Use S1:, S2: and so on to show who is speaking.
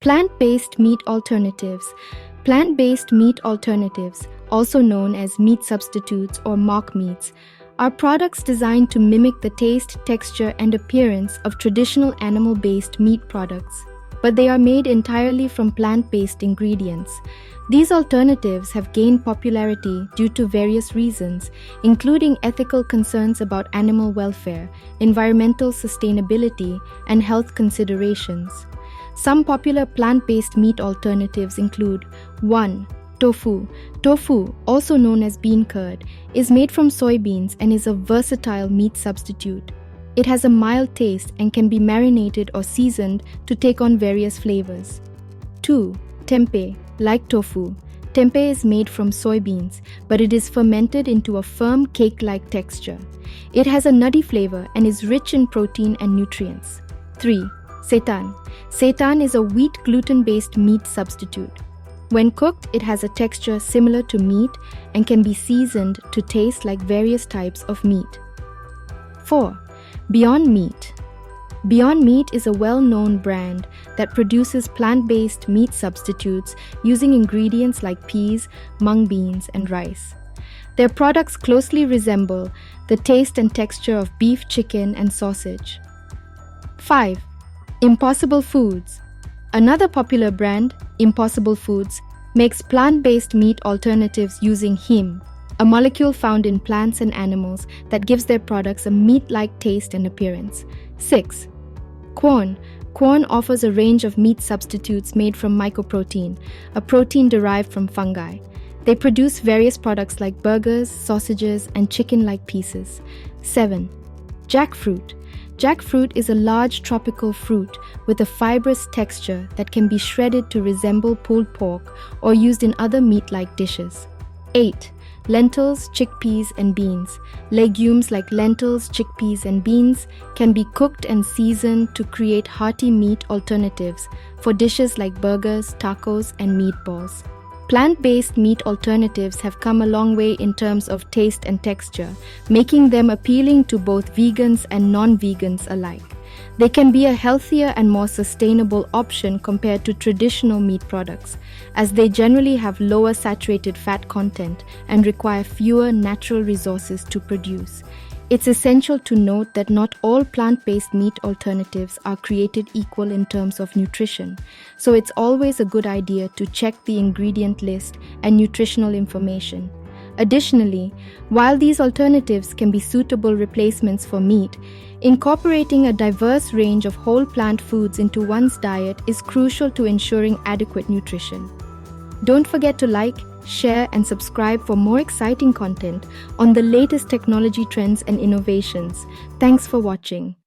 S1: Plant-based meat alternatives. Plant-based meat alternatives, also known as meat substitutes or mock meats, are products designed to mimic the taste, texture, and appearance of traditional animal-based meat products, but they are made entirely from plant-based ingredients. These alternatives have gained popularity due to various reasons, including ethical concerns about animal welfare, environmental sustainability, and health considerations. Some popular plant-based meat alternatives include 1. Tofu. Tofu, also known as bean curd, is made from soybeans and is a versatile meat substitute. It has a mild taste and can be marinated or seasoned to take on various flavors. 2. Tempeh. Like tofu, tempeh is made from soybeans, but it is fermented into a firm cake-like texture. It has a nutty flavor and is rich in protein and nutrients. 3. Seitan. Seitan is a wheat gluten-based meat substitute. When cooked, it has a texture similar to meat and can be seasoned to taste like various types of meat. 4. Beyond Meat. Beyond Meat is a well-known brand that produces plant-based meat substitutes using ingredients like peas, mung beans, and rice. Their products closely resemble the taste and texture of beef, chicken, and sausage. 5. Impossible Foods. Another popular brand, Impossible Foods, makes plant-based meat alternatives using heme, a molecule found in plants and animals that gives their products a meat-like taste and appearance. 6. Quorn. Quorn offers a range of meat substitutes made from mycoprotein, a protein derived from fungi. They produce various products like burgers, sausages, and chicken-like pieces. 7. Jackfruit. Jackfruit is a large tropical fruit with a fibrous texture that can be shredded to resemble pulled pork or used in other meat-like dishes. 8. Lentils, chickpeas, and beans. Legumes like lentils, chickpeas, and beans can be cooked and seasoned to create hearty meat alternatives for dishes like burgers, tacos, and meatballs. Plant-based meat alternatives have come a long way in terms of taste and texture, making them appealing to both vegans and non-vegans alike. They can be a healthier and more sustainable option compared to traditional meat products, as they generally have lower saturated fat content and require fewer natural resources to produce. It's essential to note that not all plant-based meat alternatives are created equal in terms of nutrition, so it's always a good idea to check the ingredient list and nutritional information. Additionally, while these alternatives can be suitable replacements for meat, incorporating a diverse range of whole plant foods into one's diet is crucial to ensuring adequate nutrition. Don't forget to like, share, and subscribe for more exciting content on the latest technology trends and innovations. Thanks for watching.